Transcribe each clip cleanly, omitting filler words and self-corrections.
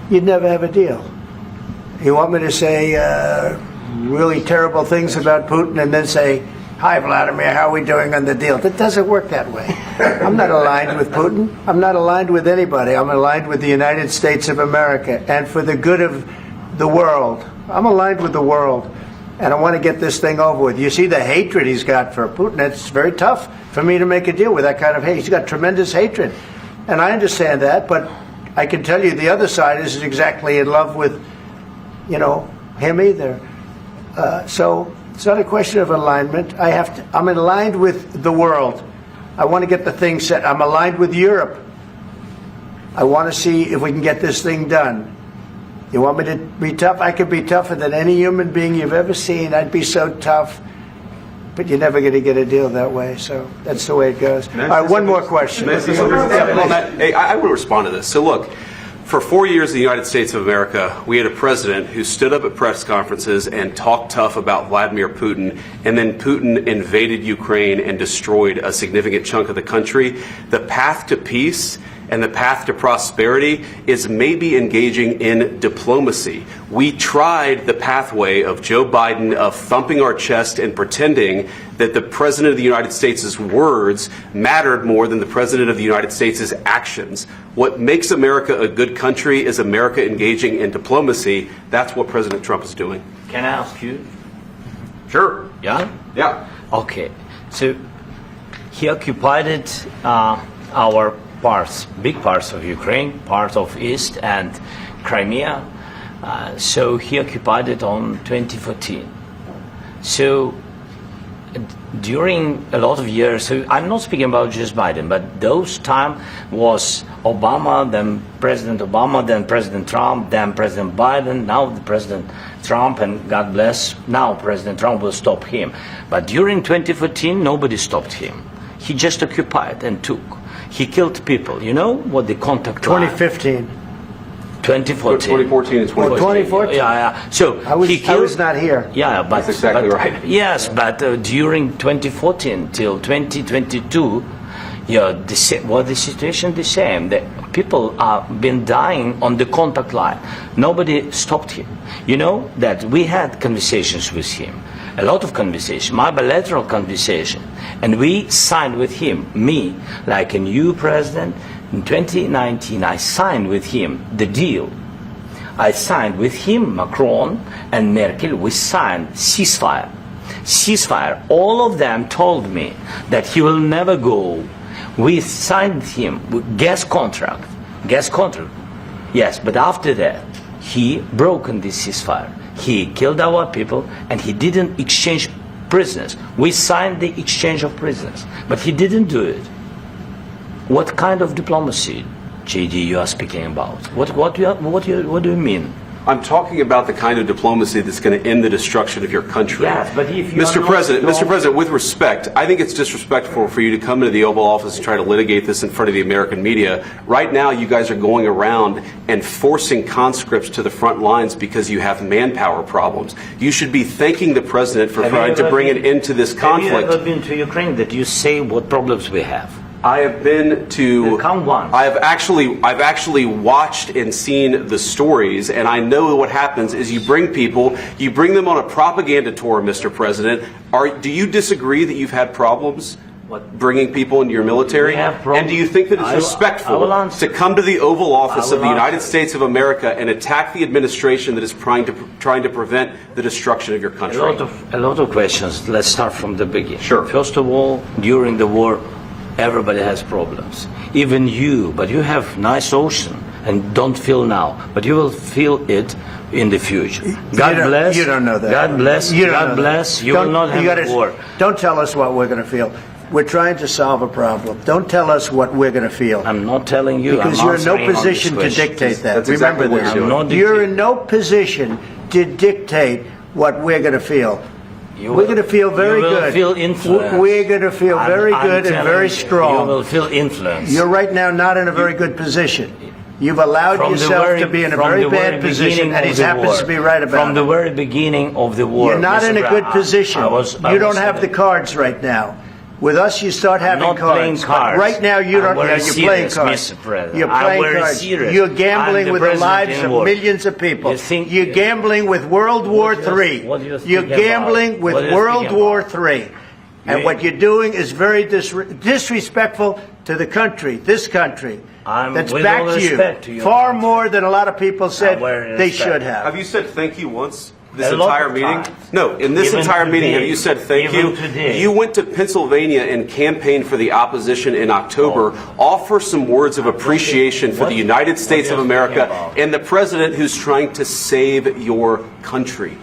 you'd never have a deal. You want me to say really terrible things about Putin and then say, "Hi, Vladimir, how are we doing on the deal?" That doesn't work that way. I'm not aligned with Putin. I'm not aligned with anybody. I'm aligned with the United States of America and for the good of the world. I'm aligned with the world, and I want to get this thing over with. You see the hatred he's got for Putin. It's very tough for me to make a deal with that kind of hate. He's got tremendous hatred, and I understand that, but I can tell you the other side isn't exactly in love with, him either. So it's not a question of alignment. I'm aligned with the world. I want to get the thing set. I'm aligned with Europe. I want to see if we can get this thing done. You want me to be tough? I could be tougher than any human being you've ever seen. I'd be so tough. But you're never going to get a deal that way. So that's the way it goes. All right, one more question. Hey, I want to respond to this. So look, for 4 years in the United States of America, we had a president who stood up at press conferences and talked tough about Vladimir Putin, and then Putin invaded Ukraine and destroyed a significant chunk of the country. The path to peace and the path to prosperity is maybe engaging in diplomacy. We tried the pathway of Joe Biden of thumping our chest and pretending that the President of the United States' words mattered more than the President of the United States' actions. What makes America a good country is America engaging in diplomacy. That's what President Trump is doing. Can I ask you? Sure. Yeah? Yeah. Okay. So he occupied our big parts of Ukraine, part of East and Crimea. So he occupied it on 2014. So during a lot of years, so I'm not speaking about just Biden, but those time was Obama, then President Obama, then President Trump, then President Biden, now the President Trump, and God bless, now President Trump will stop him. But during 2014, nobody stopped him. He just occupied and took. He killed people. You know what the contact 2015. 2014 2014. and 2014. 2014. Yeah. So I was not here. Yeah, but that's exactly right. Yes, but during 2014 till 2022, the situation the same. The people are been dying on the contact line. Nobody stopped him. You know that we had conversations with him, a lot of conversation, my bilateral conversation, and we signed with him, me, like a new president. In 2019, I signed with him the deal. I signed with him, Macron and Merkel, we signed ceasefire. Ceasefire. All of them told me that he will never go. We signed him with gas contract. Yes, but after that, he broken this ceasefire. He killed our people and he didn't exchange prisoners. We signed the exchange of prisoners, but he didn't do it. What kind of diplomacy, JD, you are speaking about? What do you mean? I'm talking about the kind of diplomacy that's going to end the destruction of your country. Yes, but if you Mr. President, with respect, I think it's disrespectful for you to come into the Oval Office and try to litigate this in front of the American media. Right now, you guys are going around and forcing conscripts to the front lines because you have manpower problems. You should be thanking the President for trying to bring an end to this conflict. Have you ever been to Ukraine that you say what problems we have? I have been to. Come once. I've actually watched and seen the stories, and I know what happens is you bring them on a propaganda tour, Mr. President. Do you disagree that you've had problems bringing people into your military? And do you think that it's respectful to come to the Oval Office of the United States of America and attack the administration that is trying to prevent the destruction of your country? A lot of questions. Let's start from the beginning. Sure. First of all, during the war, everybody has problems, even you, but you have nice ocean and don't feel now, but you will feel it in the future. God bless. You don't know that. God bless. God bless. You will not have a war. Don't tell us what we're going to feel. We're trying to solve a problem. Don't tell us what we're going to feel. I'm not telling you. Because you're in no position to dictate that. That's exactly Remember what this. You're in no position to dictate what we're going to feel. We're going to feel very good. Feel influence. We're going to feel very good and very strong. You will feel influence. You're right now not in a very good position. You've allowed yourself to be in a very bad position, and he happens to be right about it. From the very beginning of the war. You're not in a good position. You don't have the cards right now. With us, you start having Not playing cards. cards. But right now, you don't. I'm very You're playing serious, cards. Mr. President. You're I'm playing very cards. serious. You're gambling I'm with the the lives president of in war. millions of people. You think- You're gambling with World War What do you- III. what do you think You're about? gambling with What do you World think War about? III. And You- what you're doing is very disrespectful to the country, this country. That's with back all to you. respect to your Far country. more than a lot of people said very they respect. should have. Have you said thank you once? This A lot entire of meeting? times. No, in this Even entire meeting, today. have you said thank Even you? today. You went to Pennsylvania and campaigned for the opposition in October. Offer some words of appreciation for the United States of What are you America talking about? and the president who's trying to save your country.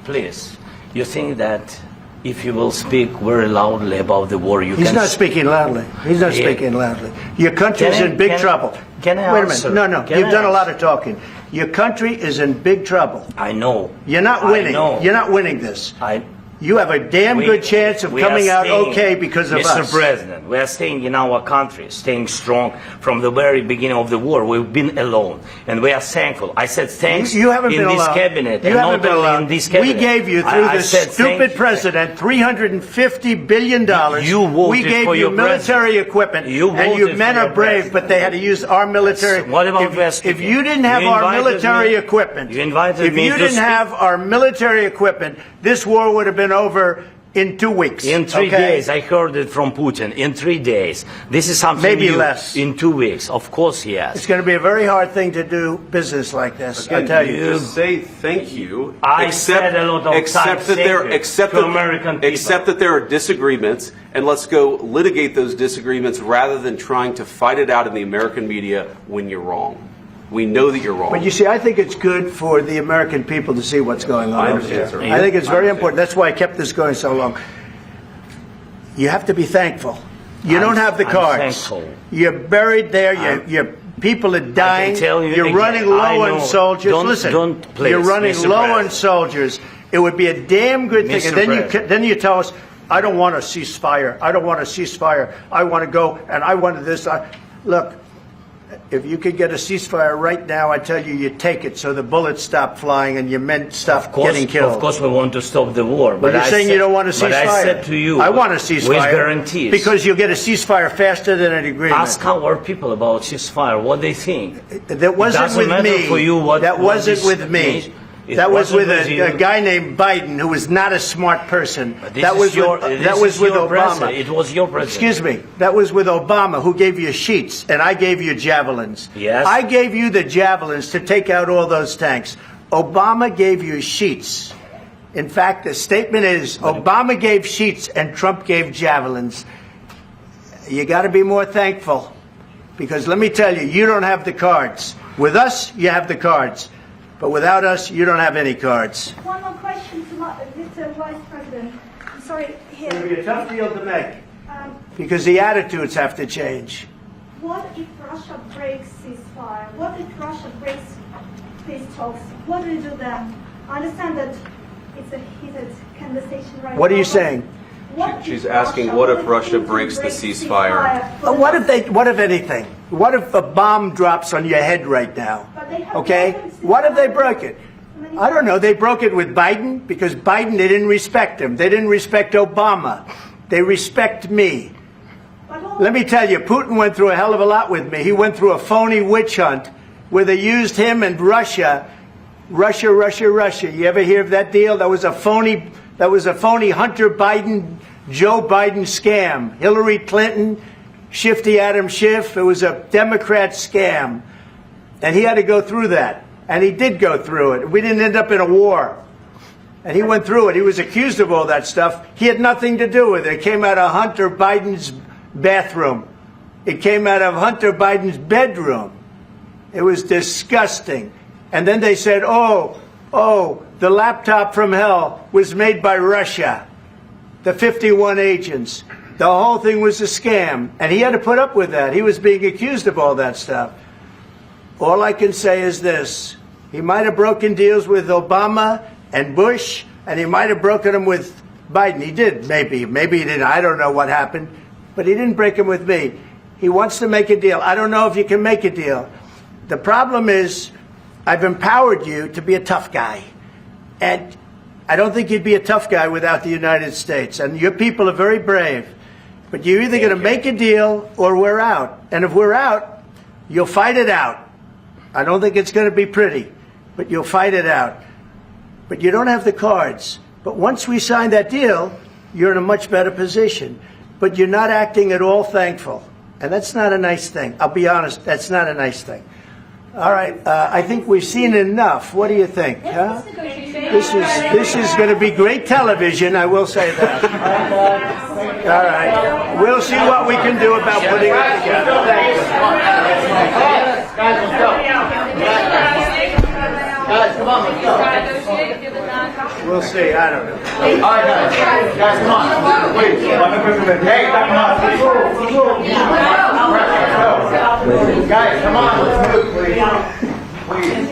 Please, you think that if you will speak very loudly about the war, you He's can... not speaking loudly. He's not Yeah. speaking loudly. Your country's Can I- in big can- trouble. can I Wait a answer? minute. No. Can You've I done a lot answer? of talking. Your country is in big trouble. I know. You're not I winning. know. You're not winning this. I... You have a damn We- good chance of we coming are out staying- okay because of Mr. us. President, we are staying in our country, staying strong from the very beginning of the war. We've been alone, and we are thankful. I said thanks You haven't in been this alone. cabinet, You and haven't not been only alone. in this cabinet. We gave you, through I this said thank stupid you. president, $350 billion. You voted we gave for you your military president. equipment, You and your voted men for are your brave, president. but they had to use our military. What about if, West if Indies? you didn't have You our invited military me- equipment, you invited if me you to didn't speak. have our military equipment, this war would have been over in 2 weeks. In 3 okay? days, I heard it from Putin. In 3 days, this is something Maybe new. less. In 2 weeks, of course, yes. It's going to be a very hard thing to do business like this. I tell you. Just say thank you. I said a lot of accept times that thank there, you accept to that, American people. accept that there are disagreements, and let's go litigate those disagreements rather than trying to fight it out in the American media when you're wrong. We know that you're wrong. But you see, I think it's good for the American people to see what's going on. I understand, sir. I think it's I very understand. important. That's why I kept this going so long. You have to be thankful. You don't have the I'm cards. thankful. You're buried there. Your people are dying. tell you You're again, running I low know. on soldiers. Don't- Listen, don't, please, you're running Mr. low on President. soldiers. It would be a damn good thing. Mr. And then President. then you tell us, I don't want a ceasefire. I don't want a ceasefire. I want to go and I wanted this. Look. If you could get a ceasefire right now, I tell you, you take it so the bullets stop flying and your men stop getting killed. Of course, we want to stop the war. But you're saying you don't want a ceasefire. But I said to you, I want a ceasefire. with guarantees. Because you'll get a ceasefire faster than an agreement. Ask our people about ceasefire, what they think. That wasn't Doesn't with matter me. for you what- that what wasn't this with me. means. It That was wasn't with with a you. guy named Biden, who was not a smart person. This That is was your, with, this that was is with your Obama. president. It was your president. Excuse me. That was with Obama, who gave you sheets, and I gave you javelins. Yes. I gave you the javelins to take out all those tanks. Obama gave you sheets. In fact, the statement is Obama gave sheets and Trump gave javelins. You got to be more thankful, because let me tell you, you don't have the cards. With us, you have the cards. But without us, you don't have any cards. One more question to Mr. Vice President. I'm sorry, It's going to here. be a tough deal to make, Um, because the attitudes have to change. what if Russia breaks ceasefire? What if Russia breaks peace talks? What do you do then? I understand that it's a heated conversation right now. What are you but saying? what She's if asking, what if Russia Putin breaks the breaks ceasefire? for What the- if anything? What if a bomb drops on your head right now? But they have Okay? broken What if they ceasefire. broke it? I don't know. They broke it with Biden, because Biden, they didn't respect him. They didn't respect Obama. They respect me. But all- Let me tell you, Putin went through a hell of a lot with me. He went through a phony witch hunt where they used him and Russia. Russia. You ever hear of that deal? That was a phony Hunter Biden, Joe Biden scam. Hillary Clinton, Shifty Adam Schiff. It was a Democrat scam. And he had to go through that. And he did go through it. We didn't end up in a war. And he went through it. He was accused of all that stuff. He had nothing to do with it. It came out of Hunter Biden's bathroom. It came out of Hunter Biden's bedroom. It was disgusting. And then they said, oh, the laptop from hell was made by Russia. The 51 agents. The whole thing was a scam. And he had to put up with that. He was being accused of all that stuff. All I can say is this. He might have broken deals with Obama and Bush, and he might have broken them with Biden. He did, maybe. Maybe he didn't. I don't know what happened. But he didn't break them with me. He wants to make a deal. I don't know if you can make a deal. The problem is, I've empowered you to be a tough guy. And I don't think you'd be a tough guy without the United States. And your people are very brave. But you're either going to make a deal or we're out. And if we're out, you'll fight it out. I don't think it's going to be pretty, but you'll fight it out. But you don't have the cards. But once we sign that deal, you're in a much better position. But you're not acting at all thankful. And that's not a nice thing. I'll be honest, that's not a nice thing. All right, I think we've seen enough. What do you think? Huh? This is going to be great television, I will say that. All right. We'll see what we can do about putting it together. Thank you. Guys, let's go. Guys, come on, let's go. We'll see. I don't know. All right, guys, come on. Please. Hey, come on. Guys, come on. Let's move, please. Please.